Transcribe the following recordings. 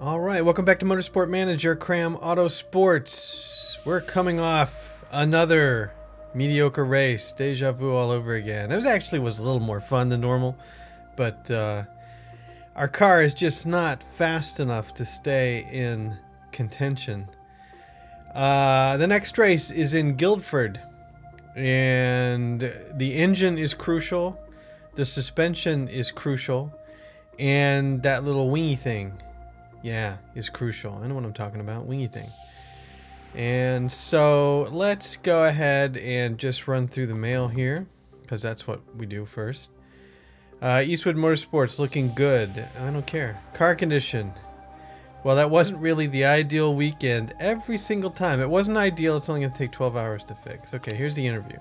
Alright, welcome back to Motorsport Manager KRAM Auto Sports. We're coming off another mediocre race. Deja vu all over again. It was a little more fun than normal, but our car is just not fast enough to stay in contention. The next race is in Guildford, and the engine is crucial, the suspension is crucial, and that little wingy thing, yeah, is crucial. I know what I'm talking about, wingy thing. And so let's go ahead and just run through the mail here, because that's what we do first. Eastwood Motorsports looking good. I don't care. Car condition. Well, that wasn't really the ideal weekend every single time. It wasn't ideal. It's only going to take 12 hours to fix. Okay, here's the interview.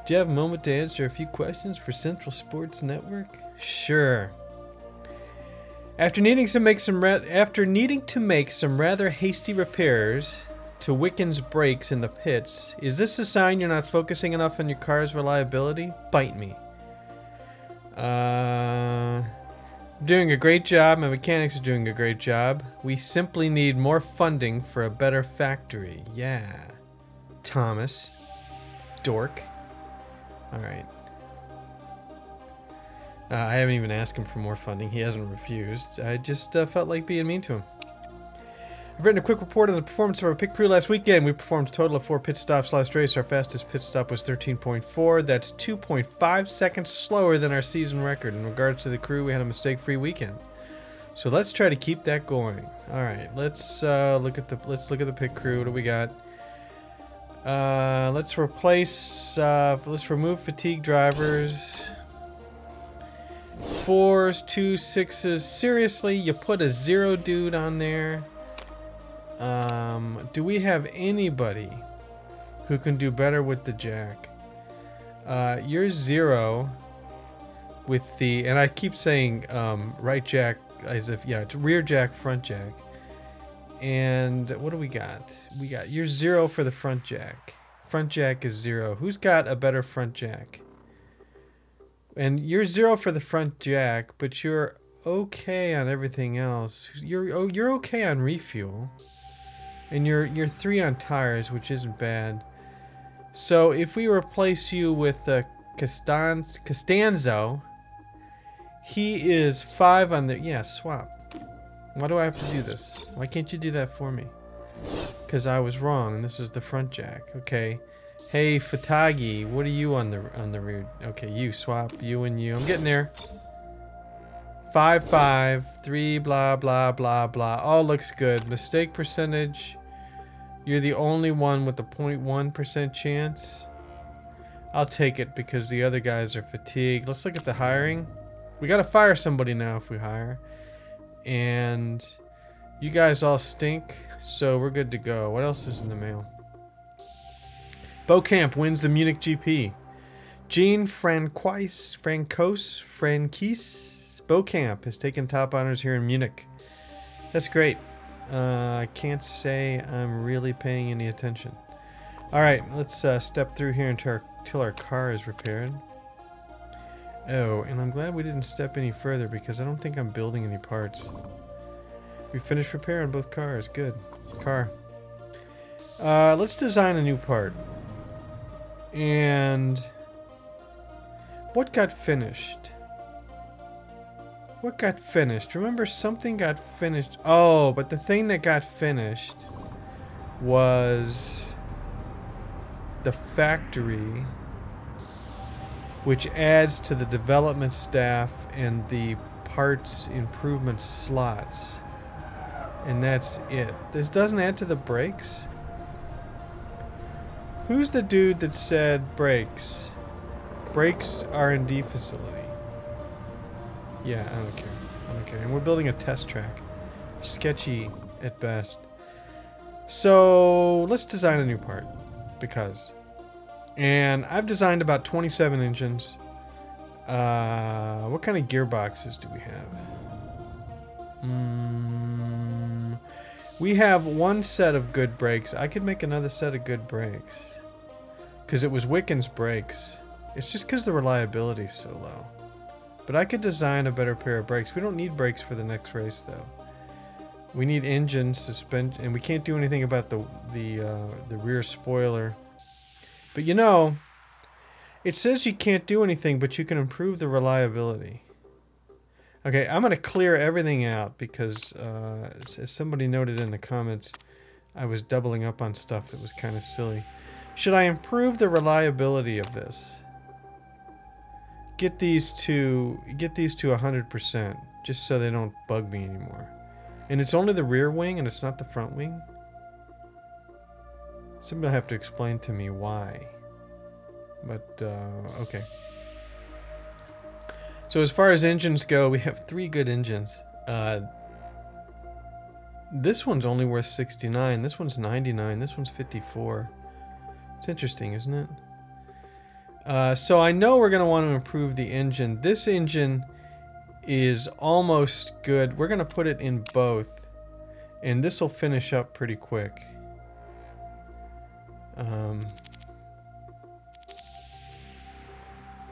Do you have a moment to answer a few questions for Central Sports Network? Sure. After needing to make some rather hasty repairs to Wicken's brakes in the pits, is this a sign you're not focusing enough on your car's reliability? Bite me. Doing a great job. My mechanics are doing a great job. We simply need more funding for a better factory. Yeah. Thomas. Dork. Alright. I haven't even asked him for more funding. He hasn't refused. I just felt like being mean to him. I've written a quick report on the performance of our pit crew last weekend. We performed a total of 4 pit stops last race. Our fastest pit stop was 13.4. That's 2.5 seconds slower than our season record. In regards to the crew, we had a mistake-free weekend. So let's try to keep that going. All right, let's look at the pit crew. What do we got? Let's remove fatigue drivers. 4s, 2 6s. Seriously, you put a 0 dude on there? Do we have anybody who can do better with the jack? You're 0 with the, and I keep saying right jack as if, yeah, it's rear jack, front jack. And what do we got? You're 0 for the front jack. Front jack is 0. Who's got a better front jack? And you're 0 for the front jack, but you're okay on everything else. You're okay on refuel. And you're 3 on tires, which isn't bad. So if we replace you with Costanzo, he is 5 on the, yeah, swap. Why do I have to do this? Why can't you do that for me? Because I was wrong. This is the front jack. Okay. Hey, Fatagi, what are you on the rear? Okay, you swap, you and you. I'm getting there. 5, 5, 3, blah, blah, blah, blah. All looks good. Mistake percentage. You're the only one with a 0.1% chance. I'll take it because the other guys are fatigued. Let's look at the hiring. We gotta fire somebody now if we hire. And you guys all stink, so we're good to go. What else is in the mail? Beaucamp wins the Munich GP. Jean Franquis Beaucamp has taken top honors here in Munich. That's great. I can't say I'm really paying any attention. Alright, let's step through here until our car is repaired. Oh, and I'm glad we didn't step any further because I don't think I'm building any parts. We finished repairing both cars. Good. Car. Let's design a new part. And what got finished? What got finished? Remember, something got finished. Oh, but the thing that got finished was the factory, which adds to the development staff and the parts improvement slots. And that's it. This doesn't add to the brakes? Who's the dude that said brakes? Brakes R&D facility. Yeah, I don't care. I don't care. And we're building a test track. Sketchy at best. So let's design a new part. Because. And I've designed about 27 engines. What kind of gearboxes do we have? We have one set of good brakes. I could make another set of good brakes. Because it was Wicken's brakes. It's just because the reliability is so low. But I could design a better pair of brakes. We don't need brakes for the next race, though. We need engine suspension, and we can't do anything about the rear spoiler. But you know, it says you can't do anything, but you can improve the reliability. Okay, I'm going to clear everything out because, as somebody noted in the comments, I was doubling up on stuff that was kind of silly. Should I improve the reliability of this? Get these to 100%, just so they don't bug me anymore. And it's only the rear wing, and it's not the front wing? Somebody will have to explain to me why. But, okay. So as far as engines go, we have 3 good engines. This one's only worth 69. This one's 99. This one's 54. It's interesting, isn't it? So I know we're going to want to improve the engine. This engine is almost good. We're going to put it in both. And this will finish up pretty quick.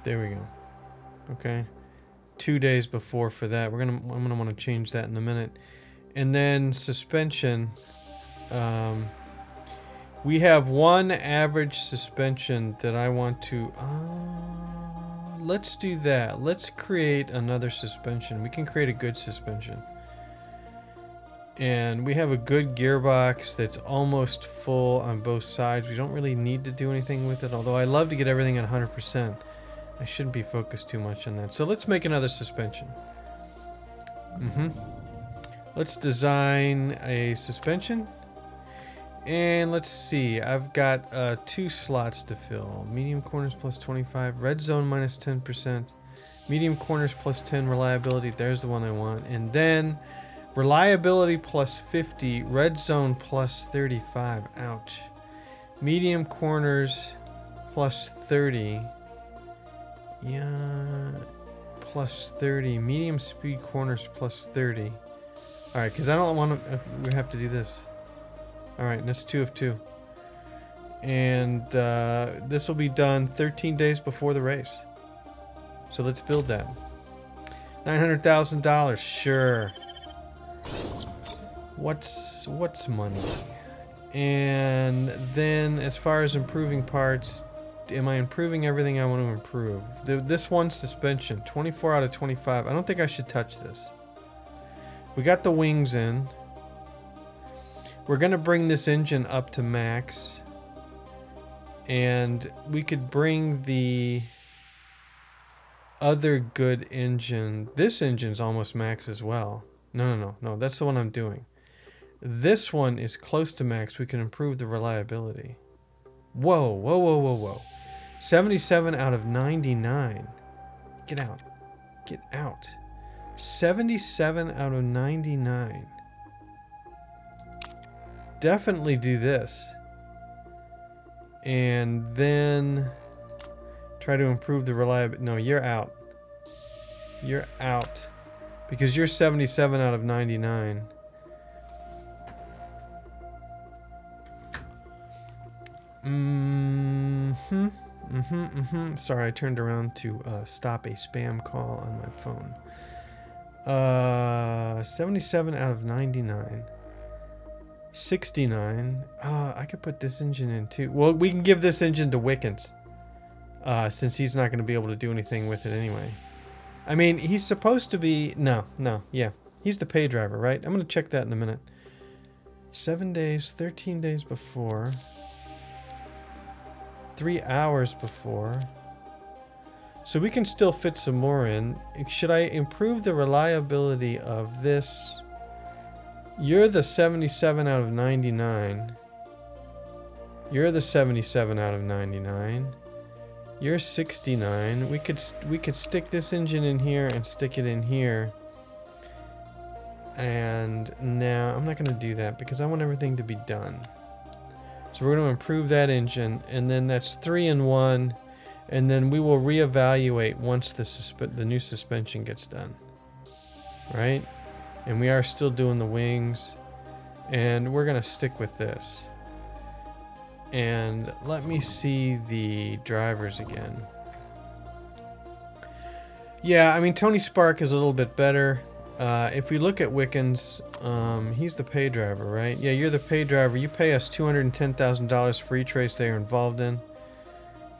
There we go. Okay. 2 days before for that. I'm gonna want to change that in a minute. And then suspension. We have one average suspension that I want to... let's do that. Let's create another suspension. We can create a good suspension. And we have a good gearbox that's almost full on both sides. We don't really need to do anything with it, although I love to get everything at 100%. I shouldn't be focused too much on that. So let's make another suspension. Let's design a suspension. And let's see. I've got 2 slots to fill. Medium corners plus 25. Red zone minus 10%. Medium corners plus 10 reliability. There's the one I want. And then reliability plus 50. Red zone plus 35. Ouch. Medium corners plus 30. Yeah, plus 30. Medium speed corners plus 30. Alright, because I don't want to... we have to do this. Alright, and that's 2 of 2. And this will be done 13 days before the race. So let's build that. $900,000. Sure. What's money? And then as far as improving parts... Am I improving everything I want to improve? This one suspension, 24 out of 25. I don't think I should touch this. We got the wings in. We're going to bring this engine up to max. And we could bring the other good engine. This engine's almost max as well. No, that's the one I'm doing. This one is close to max. We can improve the reliability. Whoa. 77 out of 99. Get out. Get out. 77 out of 99. Definitely do this. And then try to improve the reliability. No, you're out. You're out. Because you're 77 out of 99. Sorry, I turned around to stop a spam call on my phone. 77 out of 99. 69. I could put this engine in too. Well, we can give this engine to Wickens. Since he's not going to be able to do anything with it anyway. I mean, he's supposed to be... No, yeah. He's the pay driver, right? I'm going to check that in a minute. 7 days, 13 days before... 3 hours before. So we can still fit some more in. Should I improve the reliability of this? You're the 77 out of 99. You're the 77 out of 99. You're 69. We could stick this engine in here and stick it in here. And now I'm not going to do that because I want everything to be done. So we're going to improve that engine, and then that's 3 in 1, and then we will reevaluate once the new suspension gets done. Right? And we are still doing the wings, and we're going to stick with this. And let me see the drivers again. Yeah, I mean, Tony Spark is a little bit better. if we look at Wickens, he's the pay driver, right? Yeah, you're the pay driver. You pay us $210,000 for each race they are involved in.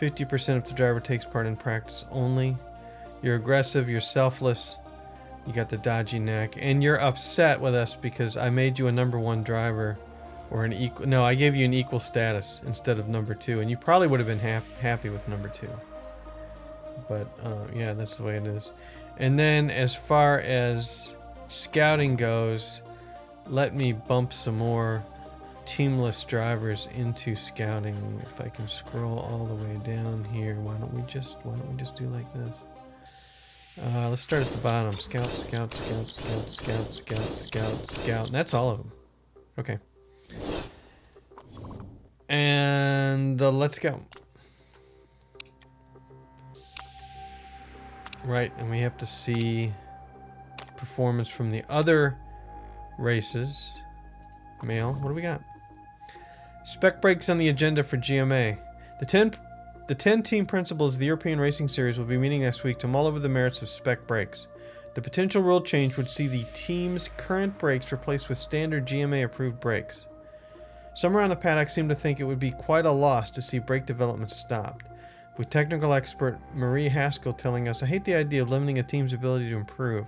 50% if the driver takes part in practice only. You're aggressive, you're selfless, you got the dodgy neck, and you're upset with us because I made you a #1 driver, or an equal. No, I gave you an equal status instead of #2, and you probably would have been happy with #2. But yeah, that's the way it is. And then as far as scouting goes, let me bump some more teamless drivers into scouting. If I can scroll all the way down here, why don't we just do like this? Let's start at the bottom. Scout, scout, scout, scout, scout, scout, scout, scout. And that's all of them. Okay. And let's go. Right, and we have to see performance from the other races. Mail, what do we got? Spec breaks on the agenda for GMA. The 10 team principals of the European Racing Series will be meeting next week to mull over the merits of spec brakes. The potential rule change would see the team's current brakes replaced with standard GMA approved brakes. Some around the paddock seem to think it would be quite a loss to see brake development stopped, with technical expert Marie Haskell telling us, "I hate the idea of limiting a team's ability to improve.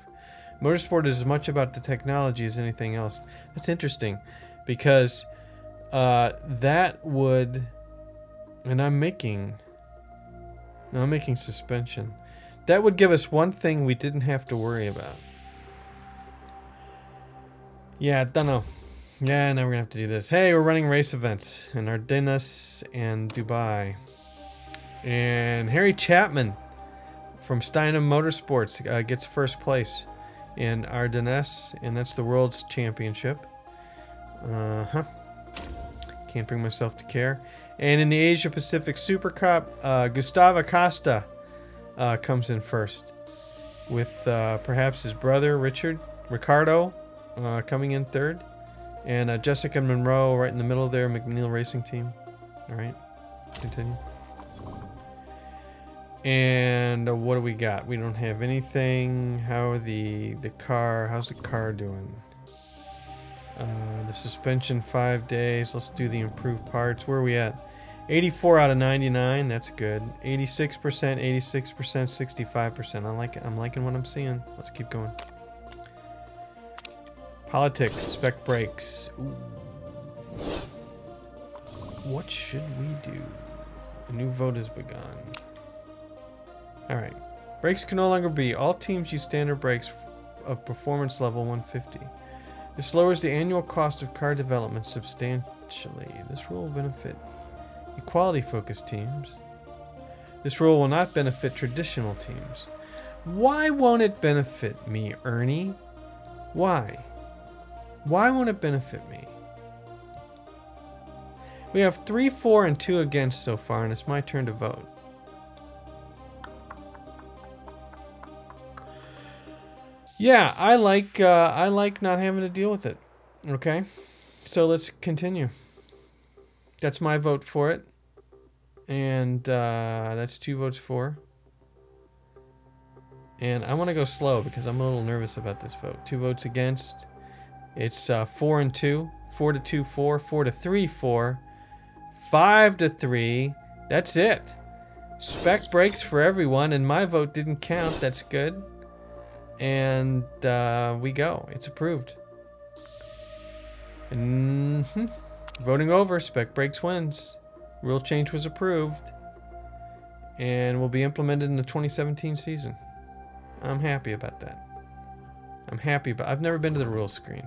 Motorsport is as much about the technology as anything else." That's interesting, because that would, and I'm making suspension. That would give us one thing we didn't have to worry about. Yeah, I don't know. Yeah, now we're gonna have to do this. Hey, we're running race events in Ardennes and Dubai. And Harry Chapman from Steinem Motorsports gets first place in Ardennes, and that's the World's Championship. Can't bring myself to care. And in the Asia Pacific Super Cup, Gustavo Costa comes in first, with perhaps his brother Ricardo coming in third, and Jessica Monroe right in the middle there, McNeil Racing Team. All right, continue. And what do we got? We don't have anything. How's the car doing? The suspension 5 days. Let's do the improved parts. Where are we at? 84 out of 99. That's good. 86%, 86%, 65%. I like it. I'm liking what I'm seeing. Let's keep going. Politics, spec brakes. Ooh. What should we do? A new vote has begun. Alright. Brakes can no longer be. All teams use standard brakes of performance level 150. This lowers the annual cost of car development substantially. This rule will benefit equality-focused teams. This rule will not benefit traditional teams. Why won't it benefit me, Ernie? Why? Why won't it benefit me? We have 3 for, and 2 against so far, and it's my turn to vote. Yeah, I like not having to deal with it. Okay, so let's continue. That's my vote for it, and that's 2 votes for. And I want to go slow because I'm a little nervous about this vote. 2 votes against. It's 4 and 2, 4 to 2, 4, 4 to 3, 4, 5 to 3. That's it. Spec brakes for everyone, and my vote didn't count. That's good. And we go. It's approved. Voting over. Spec brakes wins. Rule change was approved, and will be implemented in the 2017 season. I'm happy about that. I'm happy, but I've never been to the rules screen.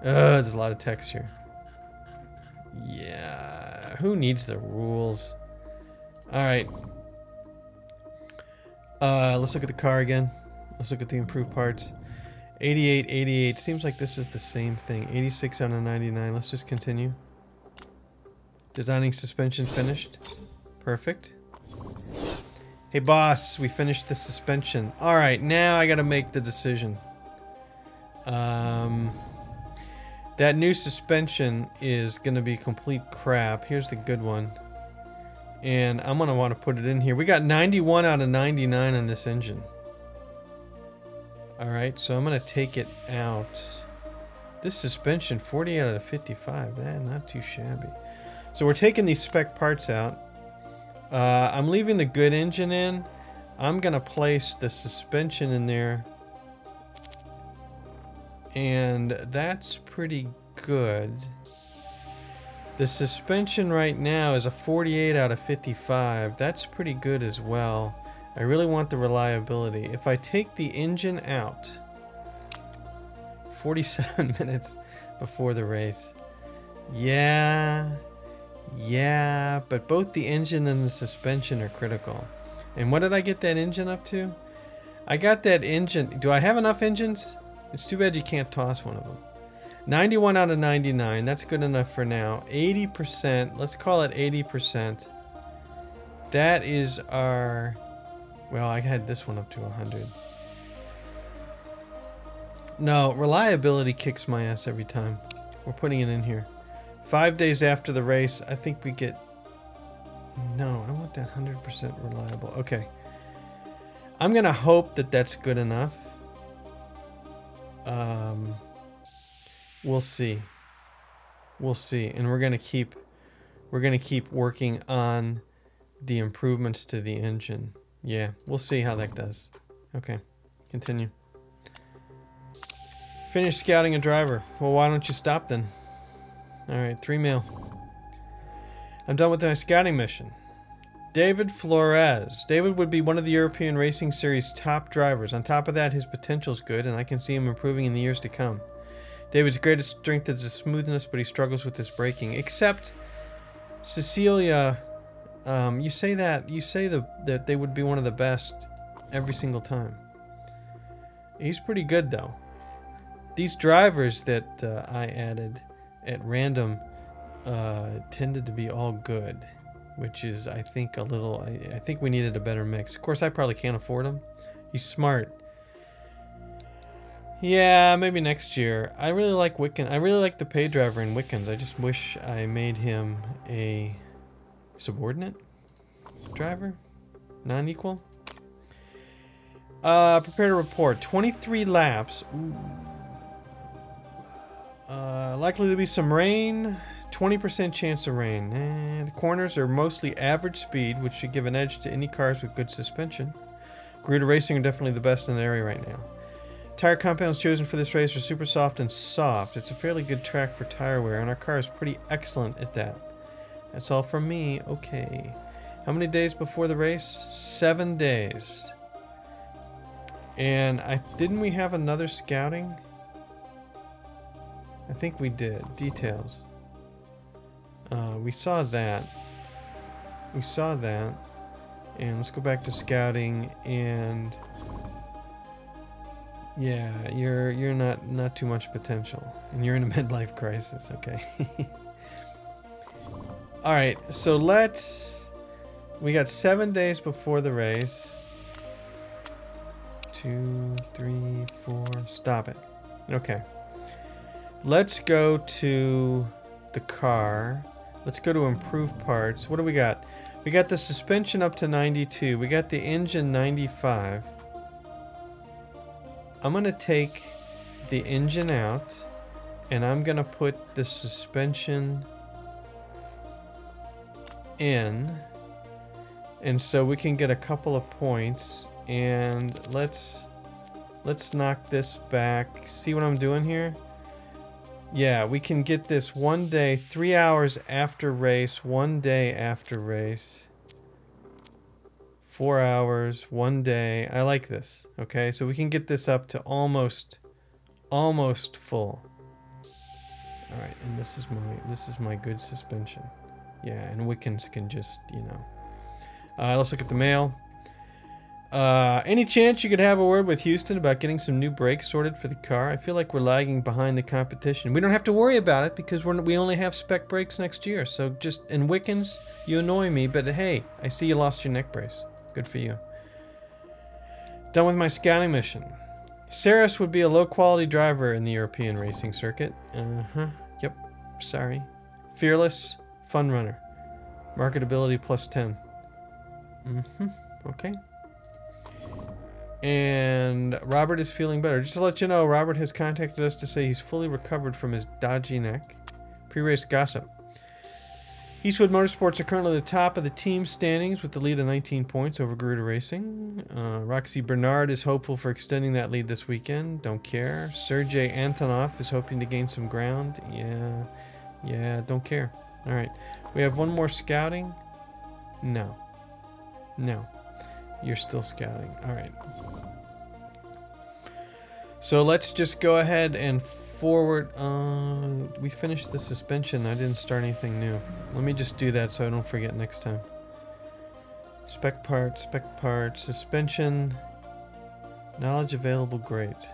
There's a lot of text here. Yeah, who needs the rules? All right. Let's look at the car again. Let's look at the improved parts. 88, 88. Seems like this is the same thing. 86 out of 99. Let's just continue. Designing suspension finished. Perfect. Hey boss, we finished the suspension. All right, now I gotta make the decision. That new suspension is gonna be complete crap. Here's the good one. And I'm gonna want to put it in here. We got 91 out of 99 on this engine. Alright, so I'm going to take it out. This suspension, 40 out of 55. Not too shabby. So we're taking these spec parts out. I'm leaving the good engine in. I'm going to place the suspension in there. And that's pretty good. The suspension right now is a 48 out of 55. That's pretty good as well. I really want the reliability. If I take the engine out, 47 minutes before the race. Yeah, but both the engine and the suspension are critical. And what did I get that engine up to? I got that engine. Do I have enough engines? It's too bad you can't toss one of them. 91 out of 99. That's good enough for now. 80%. Let's call it 80%. That is our... Well, I had this one up to 100. No, reliability kicks my ass every time. We're putting it in here. 5 days after the race, I think we get... No, I want that 100% reliable. Okay. I'm going to hope that that's good enough. We'll see. We'll see. And we're going to keep working on the improvements to the engine. Yeah, we'll see how that does. Okay, continue. Finish scouting a driver. Well, why don't you stop then? Alright, 3 mail. I'm done with my scouting mission. David Flores. David would be one of the European Racing Series top drivers. On top of that, his potential's good, and I can see him improving in the years to come. David's greatest strength is his smoothness, but he struggles with his braking. Except, Cecilia, you say that they would be one of the best every single time. He's pretty good though. These drivers that I added at random tended to be all good, which is, I think, a little... I think we needed a better mix. Of course, I probably can't afford him. He's smart. Yeah, maybe next year. I really like Wickens. I really like the pay driver in Wickens. I just wish I made him a subordinate driver, non-equal. Prepare to report. 23 laps. Ooh. Likely to be some rain. 20% chance of rain. The corners are mostly average speed, which should give an edge to any cars with good suspension. Garuda Racing are definitely the best in the area right now. Tire compounds chosen for this race are super soft and soft. It's a fairly good track for tire wear, and our car is pretty excellent at that. That's all from me. Okay. How many days before the race? 7 days. And didn't we have another scouting? I think we did. Details. We saw that. We saw that. And let's go back to scouting and... Yeah, you're not too much potential, and you're in a midlife crisis. Okay. All right, so we got 7 days before the race. 2, 3, 4. Stop it. Okay. Let's go to the car. Let's go to improve parts. What do we got? We got the suspension up to 92. We got the engine 95. I'm going to take the engine out, and I'm going to put the suspension in, and so we can get a couple of points. And let's knock this back. See what I'm doing here? Yeah, we can get this 1 day, 3 hours after race, 1 day after race. 4 hours, 1 day. I like this. Okay, so we can get this up to almost full. All right, and this is my good suspension. Yeah, and Wickens can just, you know. Let's look at the mail. Any chance you could have a word with Houston about getting some new brakes sorted for the car? I feel like we're lagging behind the competition. We don't have to worry about it because we only have spec brakes next year. So just, and Wickens, you annoy me, but hey, I see you lost your neck brace. Good for you. Done with my scouting mission. Saris would be a low-quality driver in the European racing circuit. Yep. Sorry. Fearless, fun runner. Marketability +10. Okay. And Robert is feeling better. Just to let you know, Robert has contacted us to say he's fully recovered from his dodgy neck. Pre-race gossip. Eastwood Motorsports are currently at the top of the team standings with the lead of 19 points over Garuda Racing. Roxy Bernard is hopeful for extending that lead this weekend. Don't care. Sergey Antonov is hoping to gain some ground. Yeah, don't care. All right. We have one more scouting. No. You're still scouting. All right. So let's just go ahead and forward. We finished the suspension. I didn't start anything new. Let me just do that so I don't forget next time. Spec parts, suspension, knowledge available, great.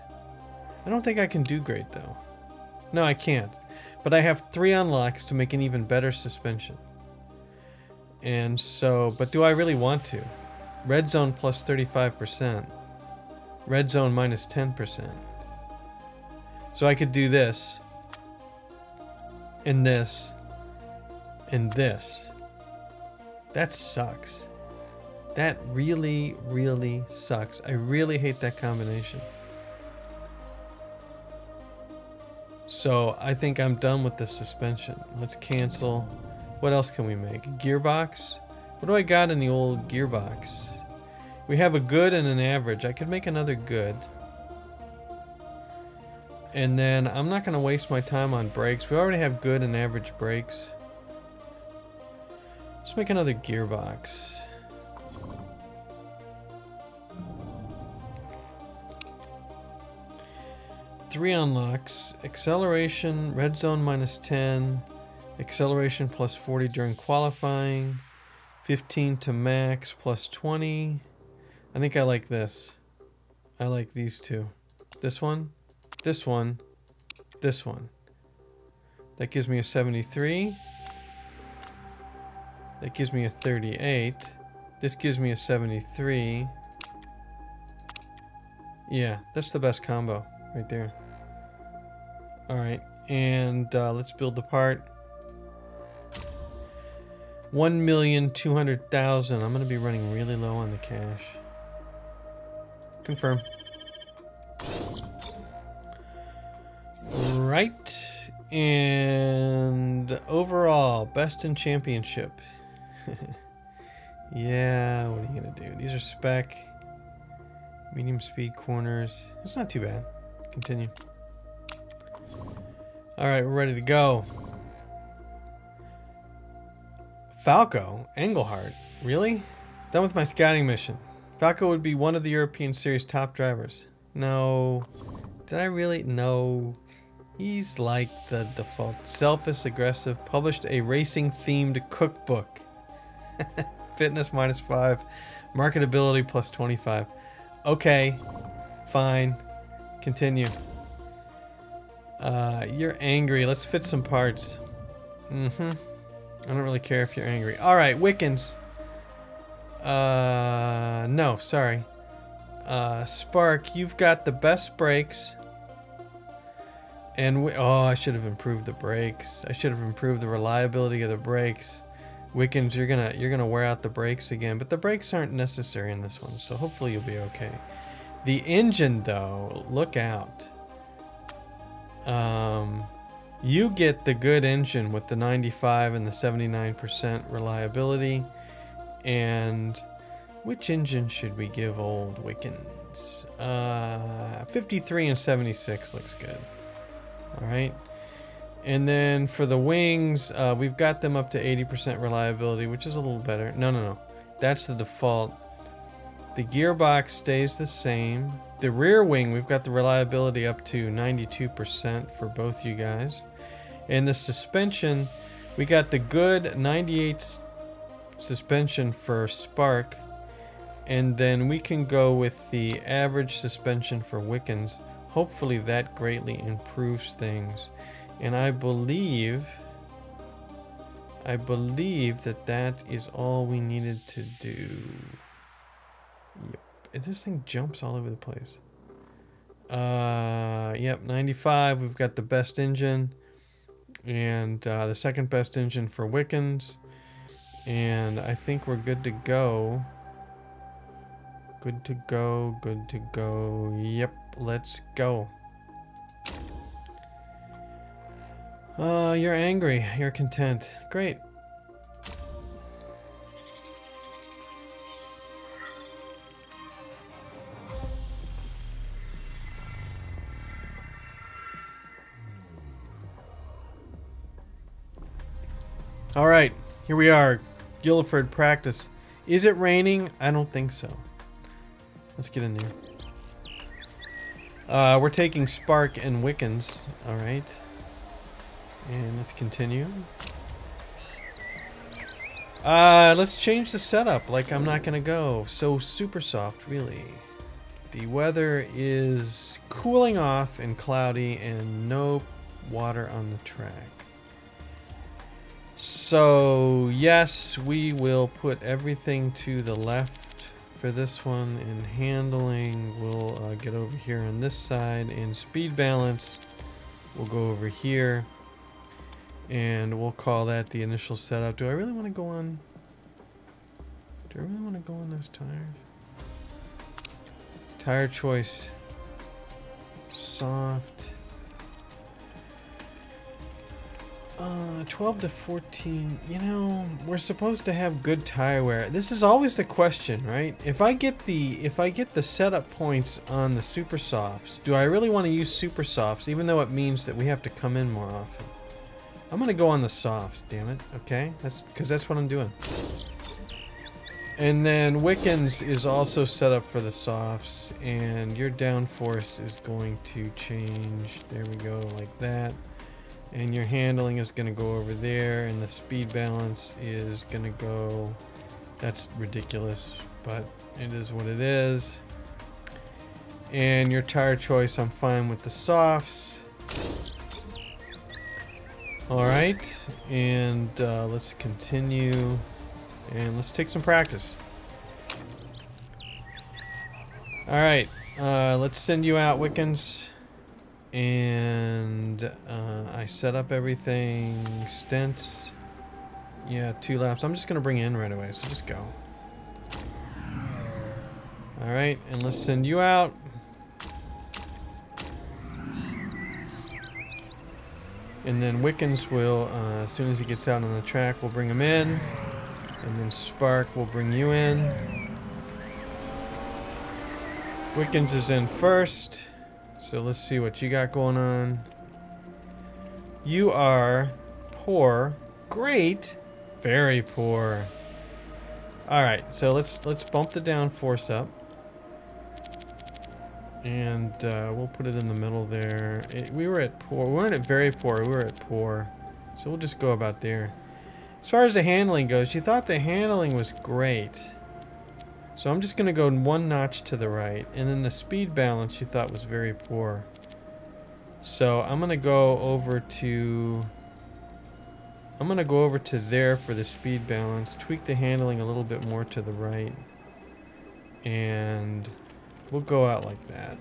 I don't think I can do great though. No, I can't. But I have 3 unlocks to make an even better suspension. And so, but do I really want to? Red zone plus 35%. Red zone minus 10%. So I could do this, and this, and this. That sucks. That really, really sucks. I really hate that combination. So I think I'm done with the suspension. Let's cancel. What else can we make? A gearbox? What do I got in the old gearbox? We have a good and an average. I could make another good. And then I'm not going to waste my time on brakes. We already have good and average brakes. Let's make another gearbox. Three unlocks. Acceleration, red zone minus 10. Acceleration plus 40 during qualifying. 15 to max plus 20. I think I like this. I like these two. This one. This one, this one. That gives me a 73. That gives me a 38. This gives me a 73. Yeah, that's the best combo right there. Alright, and let's build the part. 1,200,000. I'm going to be running really low on the cash. Confirm. Right, and overall, best in championship. Yeah, what are you gonna do? These are spec, medium speed corners. It's not too bad. Continue. All right, we're ready to go. Falco, Engelhardt, really? Done with my scouting mission. Falco would be one of the European Series top drivers. No, did I really? No. He's like the default. Selfish, aggressive, published a racing-themed cookbook. Fitness minus 5. Marketability plus 25. Okay. Fine. Continue. You're angry. Let's fit some parts. I don't really care if you're angry. Alright, Wickens. No, sorry. Spark, you've got the best brakes. And oh, I should have improved the brakes. I should have improved the reliability of the brakes. Wickens, you're gonna wear out the brakes again, but the brakes aren't necessary in this one, so hopefully you'll be okay. The engine, though, look out. You get the good engine with the 95 and the 79% reliability. And which engine should we give old Wickens? 53 and 76 looks good. All right, and then for the wings, we've got them up to 80% reliability, which is a little better. No, that's the default. The gearbox stays the same. The rear wing, we've got the reliability up to 92% for both you guys. And the suspension, we got the good 98 suspension for Spark, and then we can go with the average suspension for Wickens. Hopefully that greatly improves things. And I believe that is all we needed to do. Yep. This thing jumps all over the place. Yep, 95. We've got the best engine. And the second best engine for Wickens. And I think we're good to go. Good to go, good to go. Yep, let's go. You're angry. You're content. Great. All right, here we are. Guildford practice. Is it raining? I don't think so. Let's get in there. We're taking Spark and Wickens. All right. And let's continue. Let's change the setup. Like, I'm not gonna go so super soft, really. The weather is cooling off and cloudy and no water on the track. So, yes, we will put everything to the left for this one. And handling, we'll get over here on this side. And speed balance, we'll go over here. And we'll call that the initial setup. Do I really want to go on? Do I really want to go on those tires? Tire choice. Soft. 12 to 14. You know, we're supposed to have good tire wear. This is always the question, right? If I get the setup points on the super softs, do I really want to use super softs, even though it means that we have to come in more often? I'm gonna go on the softs, damn it. Okay, that's what I'm doing. And then Wickens is also set up for the softs, and your downforce is going to change. There we go, like that. And your handling is gonna go over there, and the speed balance is gonna go. That's ridiculous, but it is what it is. And your tire choice, I'm fine with the softs. Alright, and let's continue, and let's take some practice. Alright, let's send you out, Wickens. And I set up everything. Stents. Yeah, 2 laps. I'm just going to bring you in right away, so just go. Alright, and let's send you out. And then Wickens will, as soon as he gets out on the track, we'll bring him in. And then Spark will bring you in. Wickens is in first. So let's see what you got going on. You are poor. Great. Very poor. Alright, so let's bump the downforce up. And we'll put it in the middle there. We were at poor. We weren't at very poor. We were at poor. So we'll just go about there. As far as the handling goes, you thought the handling was great. So I'm just going to go 1 notch to the right. And then the speed balance you thought was very poor. So I'm going to go over to... I'm going to go over to there for the speed balance. Tweak the handling a little bit more to the right. And... we'll go out like that.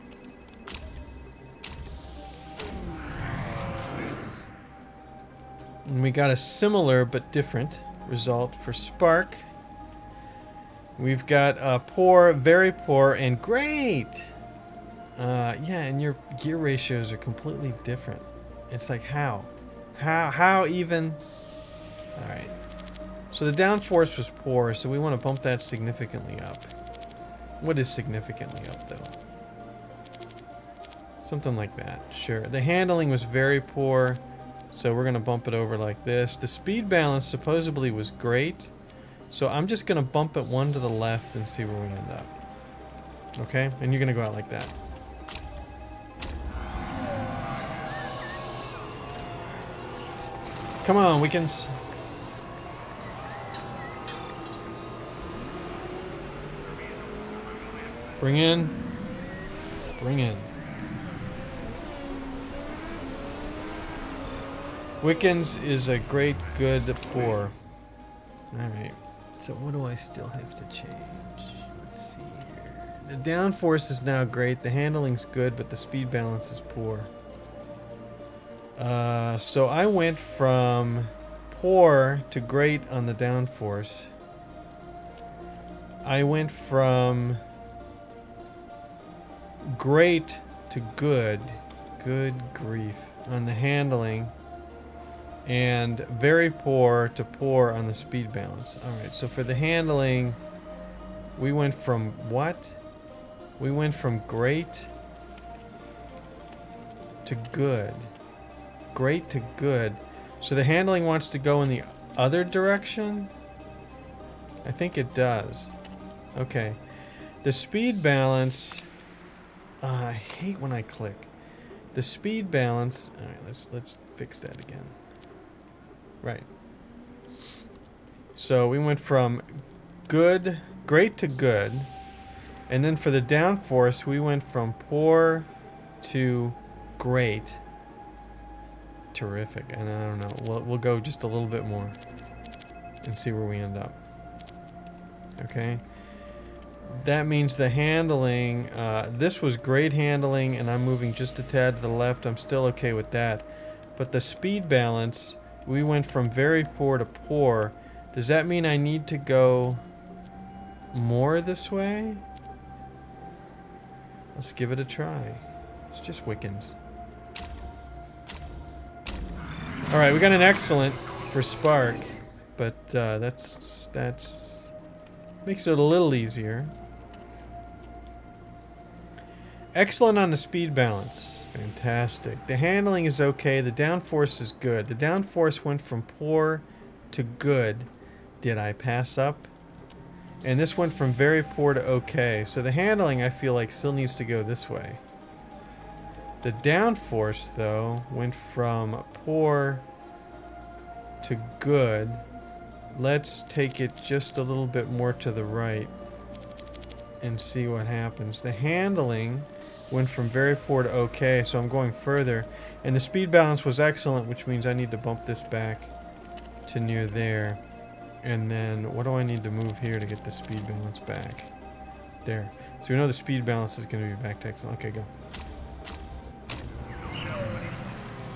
And we got a similar but different result for Spark. We've got poor, very poor, and great! Yeah, and your gear ratios are completely different. It's like, how? How even? Alright. So the downforce was poor, so we want to bump that significantly up. What is significantly up, though? Something like that, sure. The handling was very poor, so we're going to bump it over like this. The speed balance supposedly was great, so I'm just going to bump it 1 to the left and see where we end up. Okay? And you're going to go out like that. Come on, Wickens. Bring in. Bring in. Wickens is a great, good, poor. Alright. So what do I still have to change? Let's see here. The downforce is now great. The handling's good, but the speed balance is poor. So I went from poor to great on the downforce. I went from great to good. Good grief. On the handling. And very poor to poor on the speed balance. Alright, so for the handling, we went from what? We went from great to good. Great to good. So the handling wants to go in the other direction? I think it does. Okay. The speed balance... I hate when I click. The speed balance... Alright, let's fix that again. Right. So we went from great to good. And then for the downforce, we went from poor to great. Terrific. And I don't know. We'll go just a little bit more and see where we end up. Okay. That means the handling, this was great handling, and I'm moving just a tad to the left. I'm still okay with that. But the speed balance, we went from very poor to poor. Does that mean I need to go more this way? Let's give it a try. It's just Wiccans. Alright, we got an excellent for Spark, but that's makes it a little easier. Excellent on the speed balance. Fantastic. The handling is okay. The downforce is good. The downforce went from poor to good. Did I pass up? And this went from very poor to okay. So the handling, I feel like, still needs to go this way. The downforce, though, went from poor to good. Let's take it just a little bit more to the right and see what happens. The handling went from very poor to okay, so I'm going further. And the speed balance was excellent, which means I need to bump this back to near there. And then, what do I need to move here to get the speed balance back? There. So we know the speed balance is going to be back to excellent. Okay, go.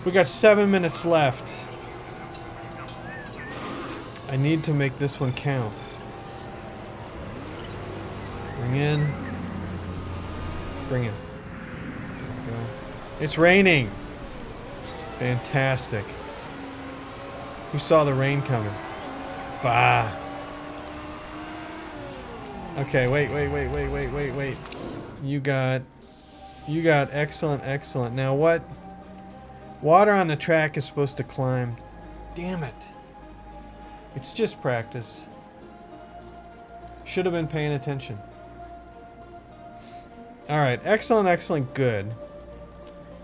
We got 7 minutes left. I need to make this one count. Bring in. Bring in. There we go. It's raining. Fantastic. Who saw the rain coming? Bah. Okay, wait. You got excellent, excellent. Now what? Water on the track is supposed to climb. Damn it. It's just practice. Should have been paying attention. Alright, excellent, excellent, good.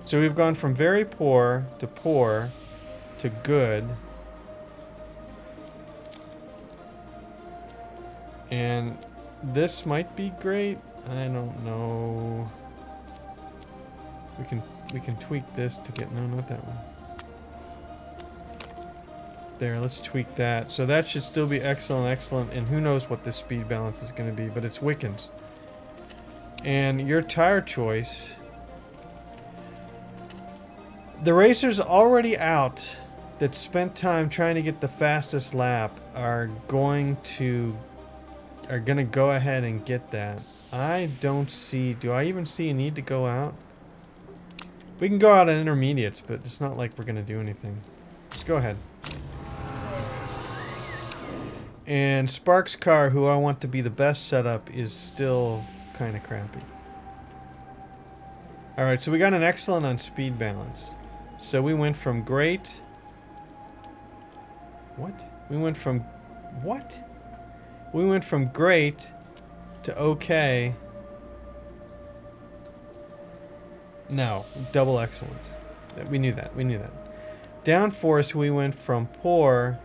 So we've gone from very poor to good. And this might be great. I don't know. We can tweak this to get... No, not that one. There, let's tweak that. So that should still be excellent, excellent. And who knows what this speed balance is going to be, but it's Wiccans. And your tire choice... The racers already out that spent time trying to get the fastest lap are going to go ahead and get that. I don't see... Do I even see a need to go out? We can go out at intermediates, but it's not like we're going to do anything. Just go ahead. And Spark's car, who I want to be the best setup, is still kind of crappy. Alright, so we got an excellent on speed balance. So we went from great... What? We went from... What? We went from great to okay. No, double excellence. We knew that. We knew that. Downforce, we went from poor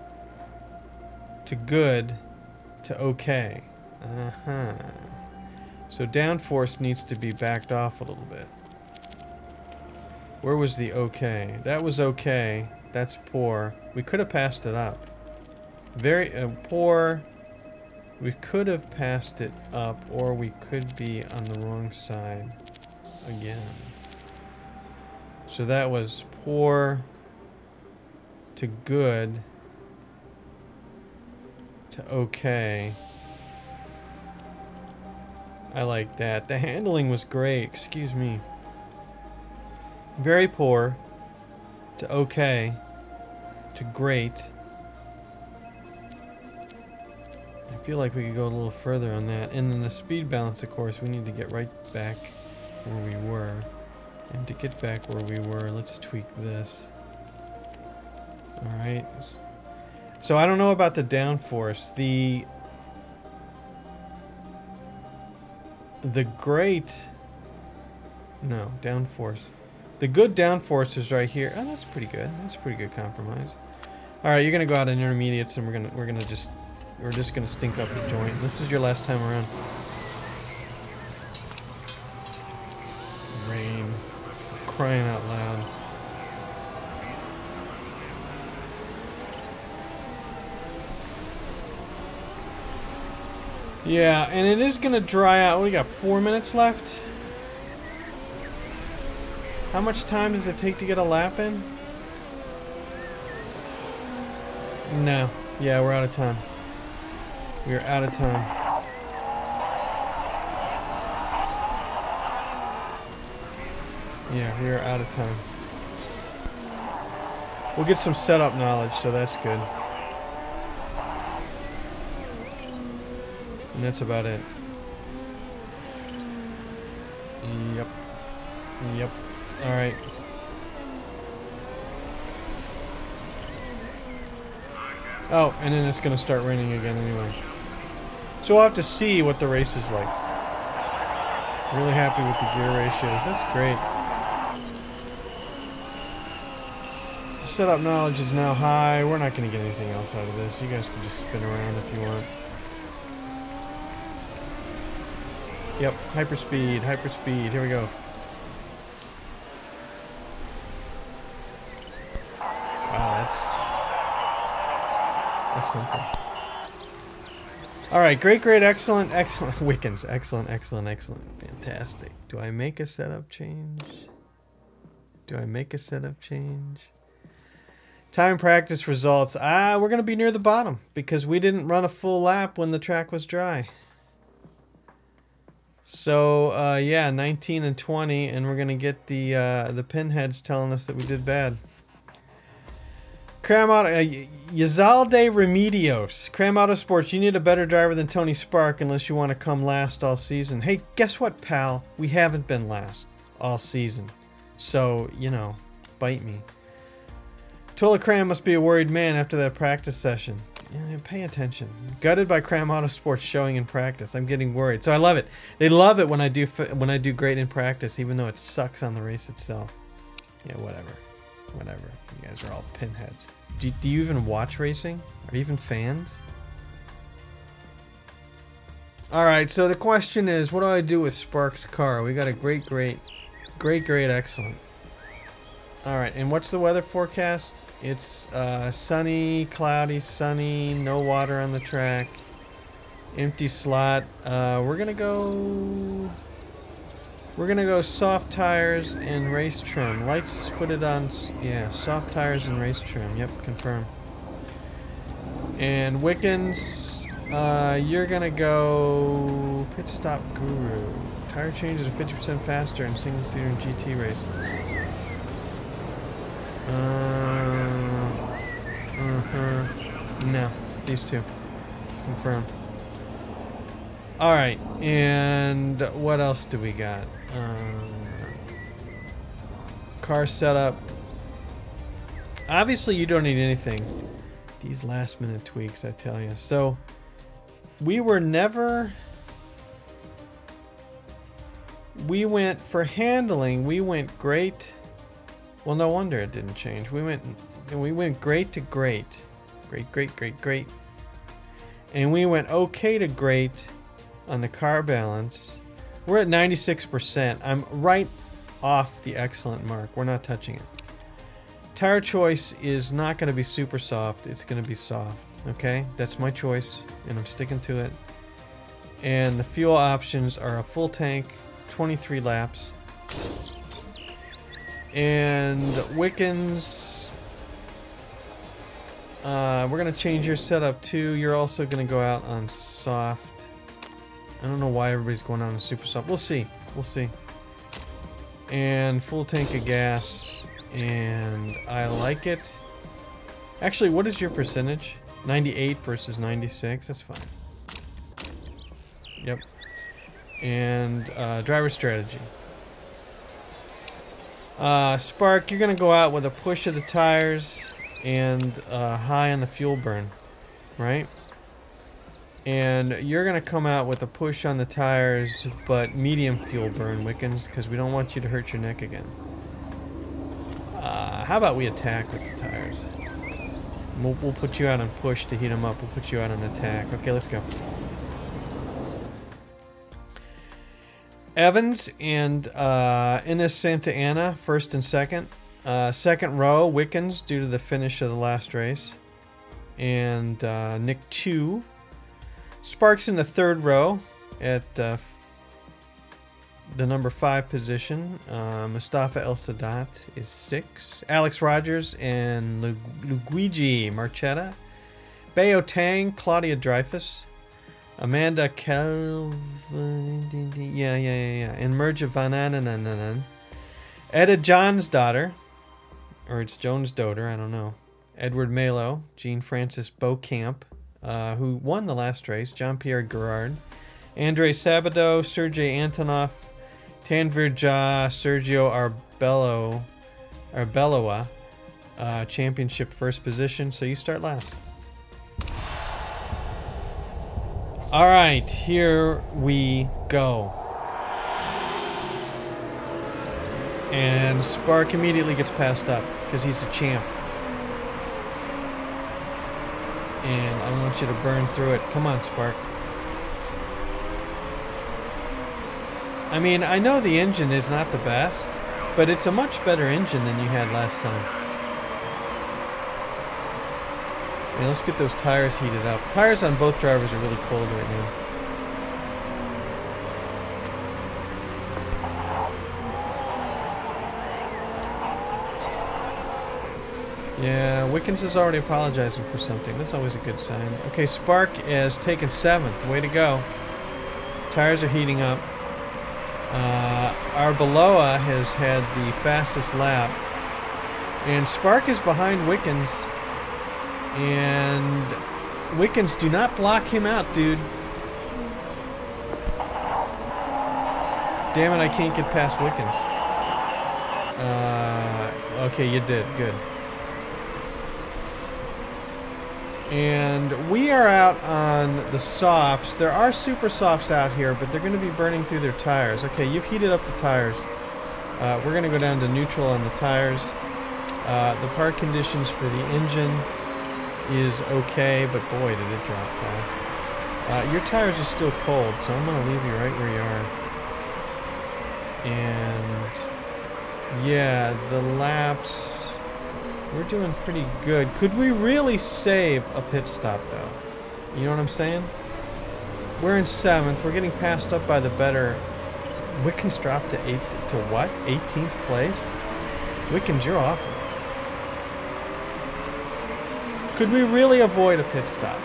to good to okay. So downforce needs to be backed off a little bit. Where was the okay? That was okay. That's poor. We could have passed it up. Very poor. We could have passed it up, or we could be on the wrong side again. So that was poor to good to okay. I like that. The handling was great. Excuse me. Very poor to okay to great. I feel like we could go a little further on that. And then the speed balance, of course, we need to get right back where we were. And to get back where we were, let's tweak this. Alright. So I don't know about the downforce. The great... No, downforce. The good downforce is right here. Oh, that's pretty good. That's a pretty good compromise. Alright, you're gonna go out in intermediates and we're just gonna stink up the joint. This is your last time around. Rain. Crying out loud. Yeah, and it is gonna dry out. We got 4 minutes left. How much time does it take to get a lap in? No. Yeah, we're out of time. We're out of time. Yeah, we are out of time. We'll get some setup knowledge, so that's good. And that's about it. Yep. Yep. Alright. Oh, and then it's gonna start raining again anyway. So we'll have to see what the race is like. Really happy with the gear ratios. That's great. The setup knowledge is now high. We're not gonna get anything else out of this. You guys can just spin around if you want. Yep, hyperspeed, hyperspeed. Here we go. Wow, that's something. All right, great, great, excellent, excellent. Wickens, excellent, excellent, excellent, fantastic. Do I make a setup change? Do I make a setup change? Time practice results. We're gonna be near the bottom because we didn't run a full lap when the track was dry. So yeah, 19 and 20, and we're gonna get the pinheads telling us that we did bad. KRAM Auto, Yazalde Remedios. KRAM Auto Sports, you need a better driver than Tony Spark unless you want to come last all season. Hey, guess what, pal? We haven't been last all season. So, you know, bite me. Tolakram must be a worried man after that practice session. Yeah, pay attention. Gutted by KRAM Auto Sports showing in practice. I'm getting worried. So I love it. They love it when I do great in practice, even though it sucks on the race itself. Yeah, whatever. Whatever. You guys are all pinheads. Do you even watch racing? Are you even fans? Alright, so the question is, what do I do with Spark's car? We got a great, excellent. Alright, and what's the weather forecast? It's sunny, cloudy, sunny, no water on the track, empty slot. We're gonna go soft tires and race trim. Lights footed on, yeah, soft tires and race trim. Yep, confirm. And Wickens, you're gonna go pit stop guru. Tire changes are 50% faster in single seater and GT races. No, these two. Confirm. Alright, and what else do we got? Car setup. Obviously, you don't need anything. These last minute tweaks, I tell you. So, we were never... We went, for handling, we went great. Well, no wonder it didn't change. We went great to great. Great. And we went okay to great on the car balance. We're at 96%. I'm right off the excellent mark. We're not touching it. Tire choice is not going to be super soft. It's going to be soft. Okay? That's my choice, and I'm sticking to it. And the fuel options are a full tank, 23 laps. And Wickens, we're going to change your setup too. You're also going to go out on soft. I don't know why everybody's going on a super soft. We'll see. We'll see. And full tank of gas. And I like it. Actually, what is your percentage? 98 versus 96. That's fine. Yep. And driver strategy. Spark, you're going to go out with a push of the tires and high on the fuel burn. Right? And you're going to come out with a push on the tires, but medium fuel burn, Wickens, because we don't want you to hurt your neck again. How about we attack with the tires? We'll put you out on push to heat them up. We'll put you out on attack. Okay, let's go. Evans and Ines Santa Ana, first and second. Second row, Wickens, due to the finish of the last race. And Nick Chu. Sparks in the third row at the number 5 position. Mustafa El Sadat is 6. Alex Rogers and Luigi Marchetta. Bayo Tang, Claudia Dreyfus. Amanda Calvin. Yeah. And Merja Vanananan. Etta John's daughter. Or it's Jones' daughter, I don't know. Edward Malo. Jean Francis Beaucamp. Who won the last race. Jean-Pierre Gerard. Andrei Sabado. Sergei Antonov. Tanvir Jha, Sergio Arbeloa, championship first position, so you start last. Alright, here we go. And Spark immediately gets passed up, because he's a champ. And I want you to burn through it. Come on, Spark. I mean, I know the engine is not the best, but it's a much better engine than you had last time. And let's get those tires heated up. Tires on both drivers are really cold right now. Yeah, Wickens is already apologizing for something. That's always a good sign. Okay, Spark is taken 7th. Way to go. Tires are heating up. Arbeloa has had the fastest lap. And Spark is behind Wickens. And Wickens, do not block him out, dude. Damn it, I can't get past Wickens. Okay, you did. Good. And we are out on the softs. There are super softs out here, but they're going to be burning through their tires. Okay, you've heated up the tires. We're going to go down to neutral on the tires. The part conditions for the engine is okay, but boy, did it drop fast. Your tires are still cold, so I'm going to leave you right where you are. And yeah, the laps... We're doing pretty good. Could we really save a pit stop, though? You know what I'm saying? We're in 7th. We're getting passed up by the better. Wickens dropped to 8th. To what? 18th place? Wickens, you're awful. Could we really avoid a pit stop?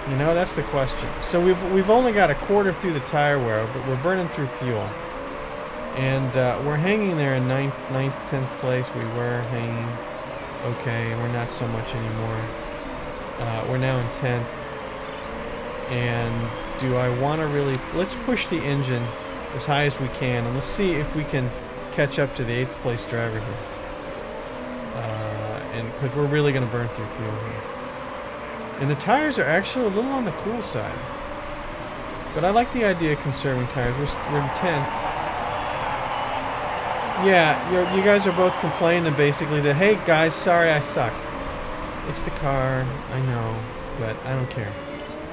You know, that's the question. So we've only got a quarter through the tire wear, but we're burning through fuel. And we're hanging there in 9th, 10th place. We were hanging. Okay, we're not so much anymore. We're now in 10th. And do I want to really... Let's push the engine as high as we can, and let's see if we can catch up to the 8th place driver here. And because we're really going to burn through fuel here. And the tires are actually a little on the cool side. But I like the idea of conserving tires. We're in 10th. Yeah, you guys are both complaining basically that, hey guys, sorry I suck. It's the car, I know, but I don't care.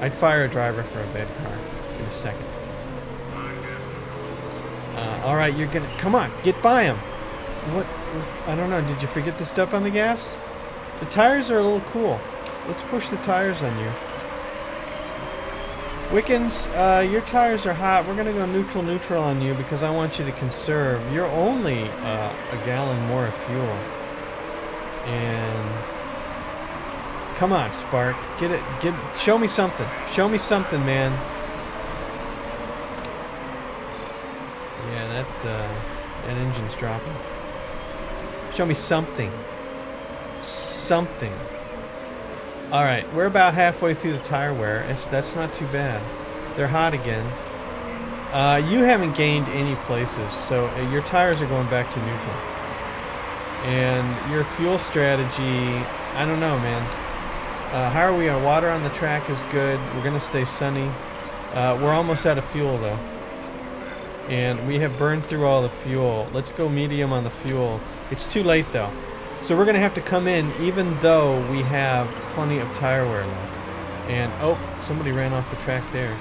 I'd fire a driver for a bad car in a second. Alright, you're gonna... Come on, get by him! What? I don't know, did you forget to step on the gas? The tires are a little cool. Let's push the tires on you. Wickens, your tires are hot. We're gonna go neutral on you because I want you to conserve. You're only a gallon more of fuel. And come on, Spark, get it. Show me something. Show me something, man. that engine's dropping. Show me something. Something. All right, we're about halfway through the tire wear. That's not too bad. They're hot again. You haven't gained any places, so your tires are going back to neutral. And your fuel strategy, I don't know, man. How are we on? Water on the track is good. We're going to stay sunny. We're almost out of fuel, though. And we have burned through all the fuel. Let's go medium on the fuel. It's too late, though. So we're going to have to come in even though we have plenty of tire wear left. And, oh, somebody ran off the track there.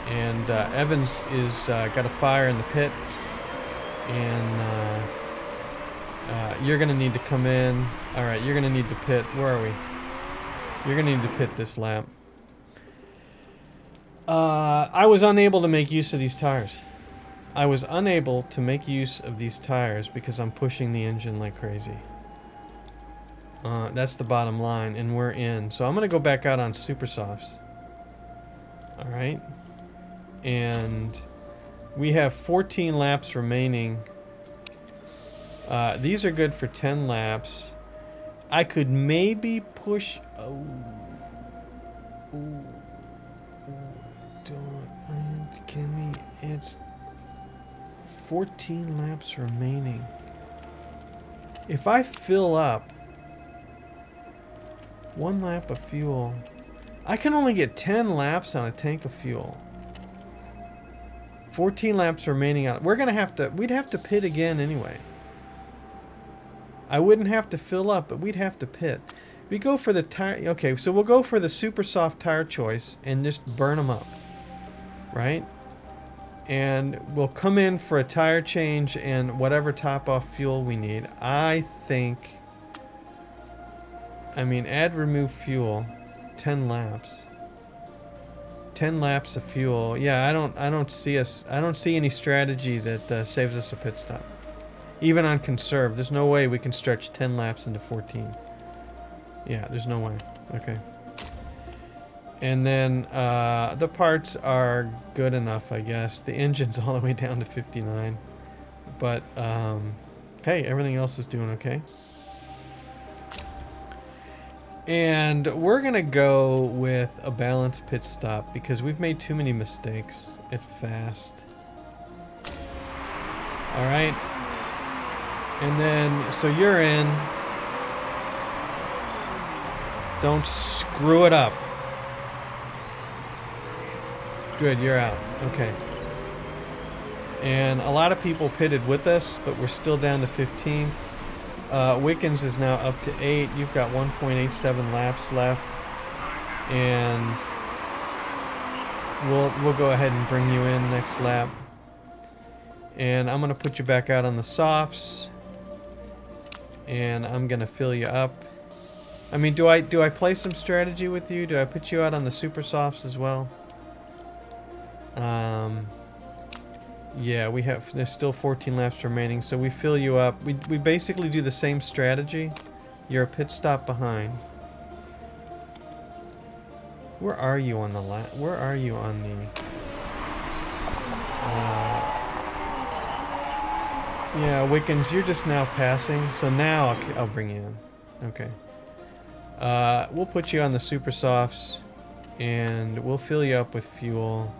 And Evans is got a fire in the pit. And you're going to need to come in. All right, you're going to need to pit. Where are we? You're going to need to pit this lap. I was unable to make use of these tires. I was unable to make use of these tires because I'm pushing the engine like crazy. That's the bottom line, and we're in. So I'm going to go back out on super softs. All right. And we have 14 laps remaining. These are good for 10 laps. I could maybe push... It's 14 laps remaining. If I fill up 1 lap of fuel, I can only get 10 laps on a tank of fuel. 14 laps remaining on it. We'd have to pit again anyway. I wouldn't have to fill up, but we'd have to pit. We go for the tire. Okay, so we'll go for the super soft tire choice and just burn them up. Right? And we'll come in for a tire change and whatever top off fuel we need. I mean, add remove fuel, 10 laps. 10 laps of fuel. Yeah, I don't see any strategy that saves us a pit stop. Even on conserve, there's no way we can stretch 10 laps into 14. Yeah, there's no way. Okay. And then the parts are good enough, I guess. The engine's all the way down to 59. But, hey, everything else is doing okay. And we're going to go with a balanced pit stop because we've made too many mistakes at fast. Alright. And then, so you're in. Don't screw it up. Good, you're out. Okay. And a lot of people pitted with us, but we're still down to 15. Wickens is now up to 8. You've got 1.87 laps left. And we'll go ahead and bring you in next lap. And I'm going to put you back out on the softs. And I'm going to fill you up. I mean, do I play some strategy with you? Do I put you out on the super softs as well? Yeah, there's still 14 laps remaining, so we fill you up. We basically do the same strategy. You're a pit stop behind. Where are you on the lap? Where are you on the... yeah, Wickens, you're just now passing, so now I'll bring you in. Okay. We'll put you on the super softs, and we'll fill you up with fuel.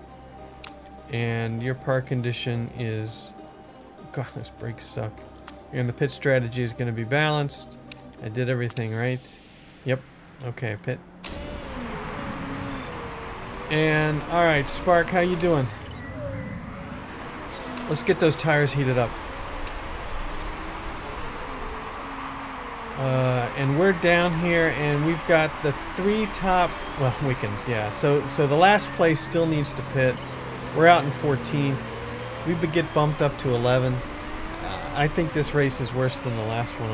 And your park condition is... God, those brakes suck. And the pit strategy is going to be balanced. I did everything right. Yep. Okay, pit. And, alright, Spark, how you doing? Let's get those tires heated up. And we're down here, and we've got the 3 top... Well, Wickens, yeah. So the last place still needs to pit. We're out in 14th. We would get bumped up to 11. I think this race is worse than the last one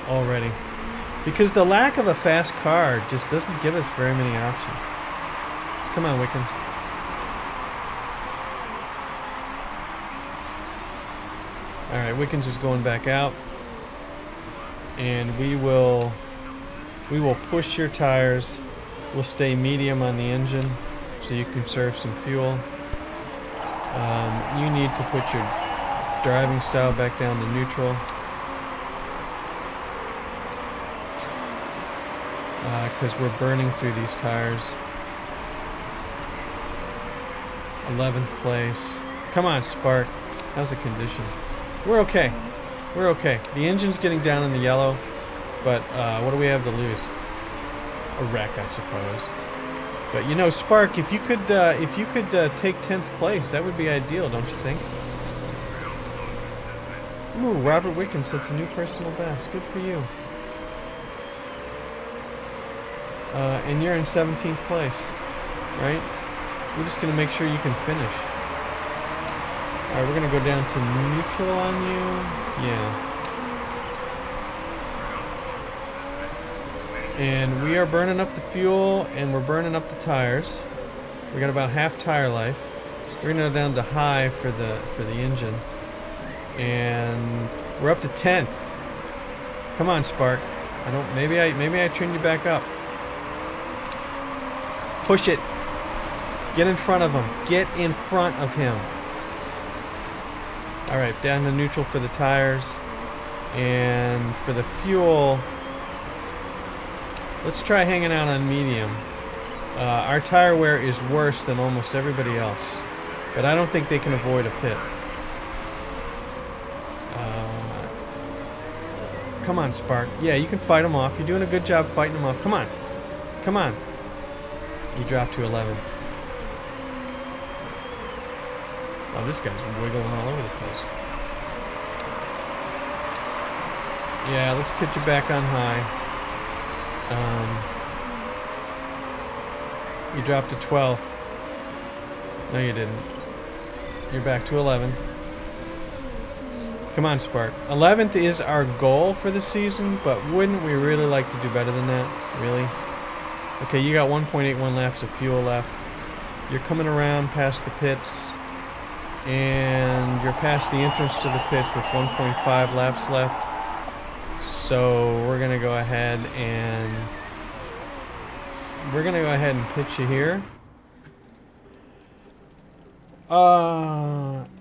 already. Because the lack of a fast car just doesn't give us very many options. Come on, Wickens. Alright, Wickens is going back out. And we will push your tires. We'll stay medium on the engine so you can conserve some fuel. You need to put your driving style back down to neutral. Because we're burning through these tires. 11th place. Come on, Spark. How's the condition? We're okay. We're okay. The engine's getting down in the yellow, but what do we have to lose? A wreck, I suppose. But you know, Spark, if you could take 10th place, that would be ideal, don't you think? Ooh, Robert Wickton sets a new personal best. Good for you. And you're in 17th place, right? We're just gonna make sure you can finish. All right, we're gonna go down to neutral on you. Yeah. And we are burning up the fuel, and we're burning up the tires. We got about half tire life. We're gonna go down to high for the engine, and we're up to 10th. Come on, Spark. Maybe I turned you back up. Push it. Get in front of him. Get in front of him. All right, down to neutral for the tires, and for the fuel. Let's try hanging out on medium. Our tire wear is worse than almost everybody else, but I don't think they can avoid a pit. Come on, Spark. Yeah, you can fight them off. You're doing a good job fighting them off. Come on. Come on. You dropped to 11. Oh, this guy's wiggling all over the place. Yeah, let's get you back on high. You dropped to 12th. No, you didn't. You're back to 11th. Come on, Spark. 11th is our goal for the season, but wouldn't we really like to do better than that? Really? Okay, you got 1.81 laps of fuel left. You're coming around past the pits, and you're past the entrance to the pits with 1.5 laps left. So we're gonna go ahead and pitch you here.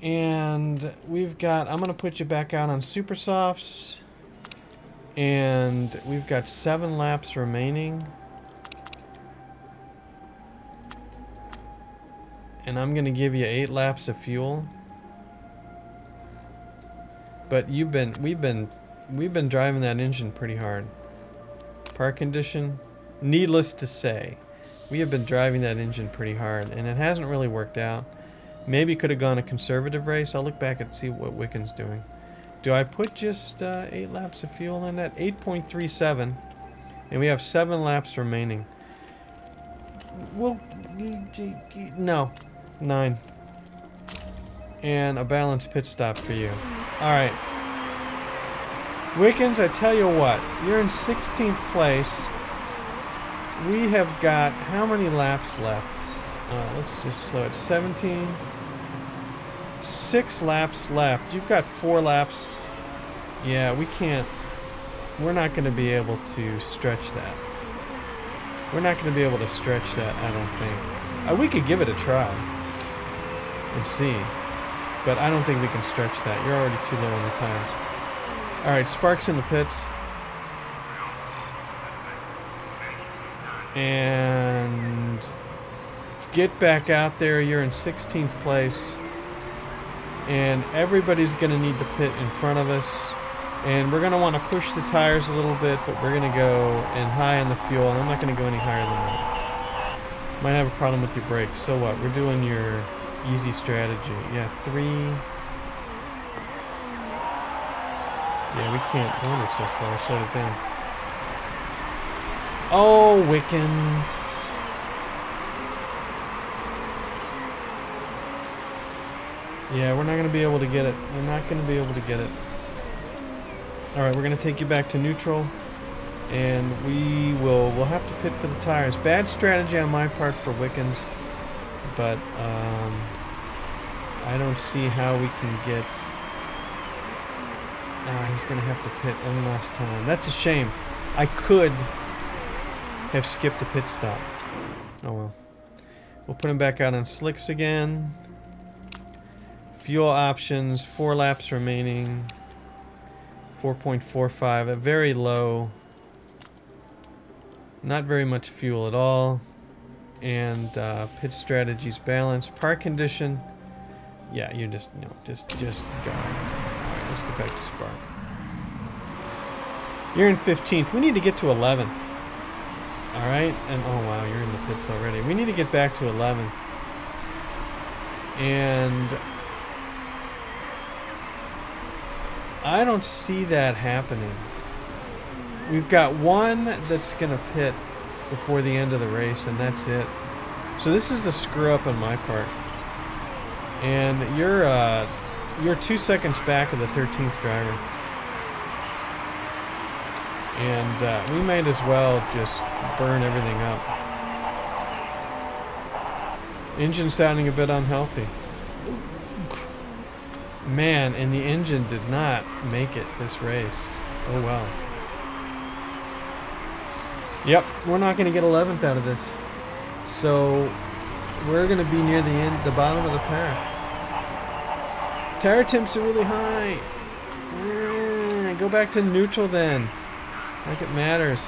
And we've got, I'm gonna put you back out on super softs, and we've got 7 laps remaining. And I'm gonna give you 8 laps of fuel. But we've been driving that engine pretty hard. Park condition, needless to say, we have been driving that engine pretty hard, and it hasn't really worked out. Maybe could have gone a conservative race. I'll look back and see what Wicken's doing. Do I put just 8 laps of fuel in that? 8.37, and we have 7 laps remaining. Well, no, 9. And a balanced pit stop for you. All right. Wickens, I tell you what, you're in 16th place. We have got how many laps left? Let's just slow it. 17. 6 laps left. You've got 4 laps. Yeah, we can't. We're not going to be able to stretch that. We're not going to be able to stretch that, I don't think. We could give it a try and see, but I don't think we can stretch that. You're already too low on the tires. Alright, Spark's in the pits. And get back out there. You're in 16th place. And everybody's going to need to pit in front of us. And we're going to want to push the tires a little bit, but we're going to go in high on the fuel. And I'm not going to go any higher than that. Might have a problem with your brakes. So what? We're doing your easy strategy. Yeah, 3... Yeah, we can't go under so slow. I slowed it down. Oh, Wickens. Yeah, we're not going to be able to get it. We're not going to be able to get it. Alright, we're going to take you back to neutral. And we'll have to pit for the tires. Bad strategy on my part for Wickens. But, I don't see how we can get... he's going to have to pit one last time. That's a shame. I could have skipped a pit stop. Oh well. We'll put him back out on slicks again. Fuel options, 4 laps remaining. 4.45, a very low. Not very much fuel at all. And pit strategies balanced. Park condition. Yeah, you're just, no, just go. Alright, let's get back to Spark. You're in 15th. We need to get to 11th. Alright, and oh wow, you're in the pits already. We need to get back to 11th. And I don't see that happening. We've got one that's going to pit before the end of the race, and that's it. So this is a screw up on my part. And you're 2 seconds back of the 13th driver. And we might as well just burn everything up. Engine sounding a bit unhealthy. Man, and the engine did not make it this race. Oh well. Yep, we're not going to get 11th out of this. So we're going to be near the end, the bottom of the pack. Tire temps are really high. Go back to neutral then. Like it matters.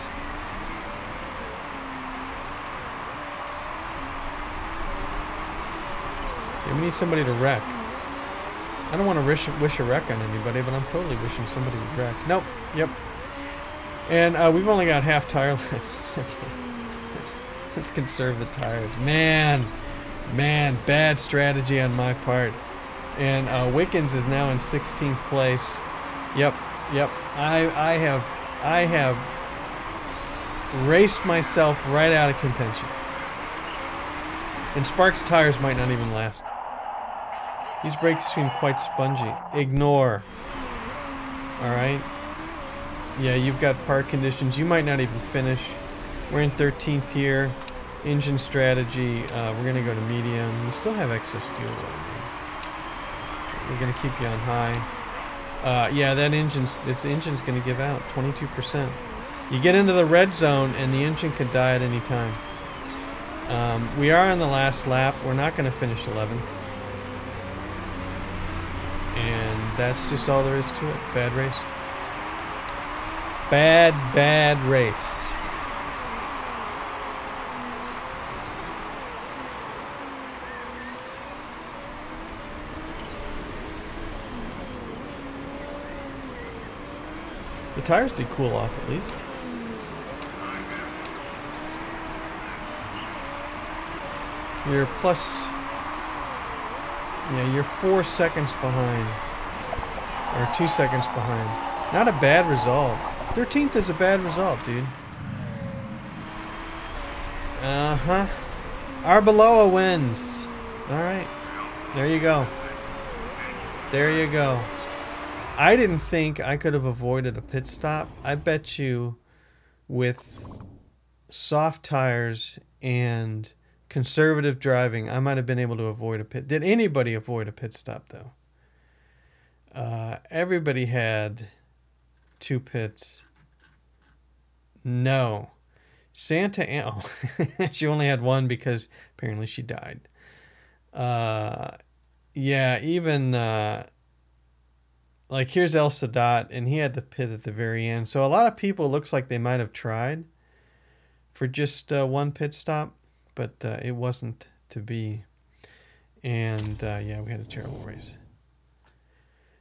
Yeah, we need somebody to wreck. I don't want to wish a wreck on anybody, but I'm totally wishing somebody would wreck. Nope. Yep. And we've only got half tire left. Okay. Let's conserve the tires. Man, bad strategy on my part. And Wickens is now in 16th place. Yep. I have raced myself right out of contention. And Spark's tires might not even last. These brakes seem quite spongy. Ignore. Alright. Yeah, you've got park conditions. You might not even finish. We're in 13th here. Engine strategy. We're going to go to medium. You still have excess fuel though. We're going to keep you on high. Yeah, this engine's going to give out 22%. You get into the red zone and the engine could die at any time. We are on the last lap. We're not going to finish 11th. And that's just all there is to it. Bad race. Bad race. The tires did cool off at least. You're plus... Yeah, you're 4 seconds behind. Or 2 seconds behind. Not a bad result. 13th is a bad result, dude. Uh-huh. Arbeloa wins. Alright. There you go. There you go. I didn't think I could have avoided a pit stop. I bet you with soft tires and conservative driving, I might have been able to avoid a pit. Did anybody avoid a pit stop, though? Everybody had 2 pits. No. Santa Ana... Oh, she only had 1 because apparently she died. Yeah, even... like, here's El Sadat, and he had to pit at the very end. So a lot of people, looks like they might have tried for just 1 pit stop, but it wasn't to be. And, yeah, we had a terrible race.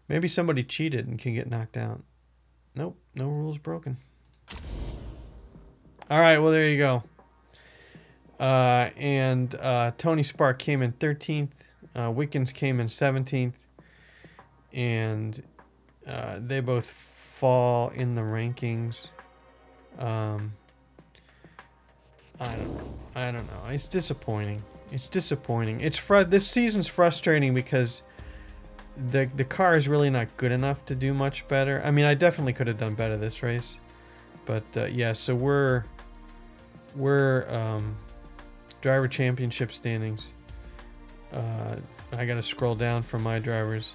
Maybe somebody cheated and can get knocked out. Nope, no rules broken. All right, well, there you go. And Tony Spark came in 13th. Wickens came in 17th. And they both fall in the rankings. I don't know. It's disappointing. It's disappointing. This season's frustrating because the car is really not good enough to do much better. I mean, I definitely could have done better this race, but yeah. So we're driver championship standings. I got to scroll down for my drivers.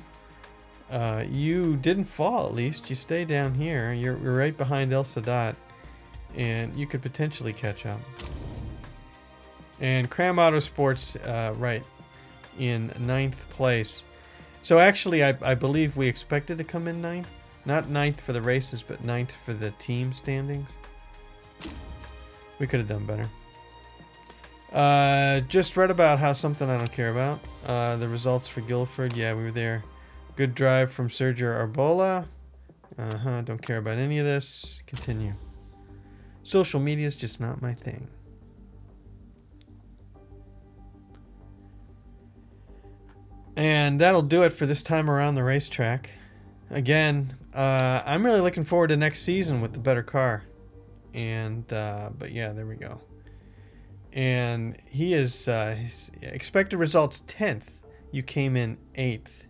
You didn't fall, at least. You stay down here. You're right behind El Sadat, and you could potentially catch up. And KRAM Auto Sports, right, in 9th place. So actually, I believe we expected to come in 9th. Not 9th for the races, but 9th for the team standings. We could have done better. Just read about how something I don't care about. The results for Guildford. Yeah, we were there. Good drive from Sergio Arbola. Don't care about any of this. Continue. Social media is just not my thing. And that'll do it for this time around the racetrack. Again, I'm really looking forward to next season with the better car. And, but yeah, there we go. And he is, his expected results 10th. You came in 8th.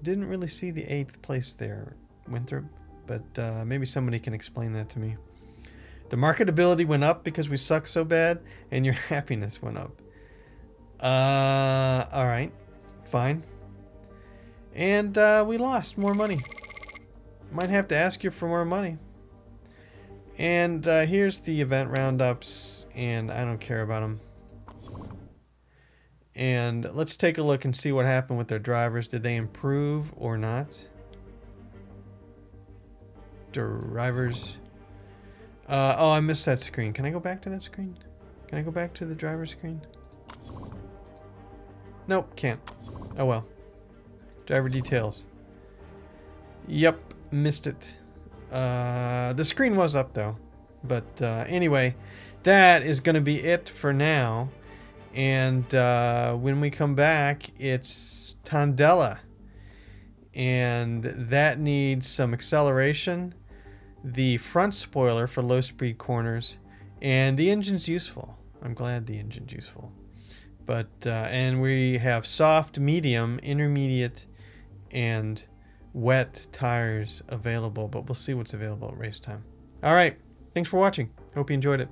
Didn't really see the 8th place there, Winthrop. But maybe somebody can explain that to me. The marketability went up because we suck so bad, and your happiness went up. Alright. Fine. And we lost more money. Might have to ask you for more money. And here's the event roundups, and I don't care about them. And let's take a look and see what happened with their drivers. Did they improve or not? Drivers. Oh, I missed that screen. Can I go back to that screen? Can I go back to the driver screen? Nope, can't. Oh well. Driver details. Yep, missed it. The screen was up though. But anyway, that is going to be it for now. And when we come back, it's Tondela. And that needs some acceleration. The front spoiler for low speed corners. And the engine's useful. I'm glad the engine's useful. But, and we have soft, medium, intermediate, and wet tires available. But we'll see what's available at race time. Alright, thanks for watching. Hope you enjoyed it.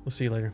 We'll see you later.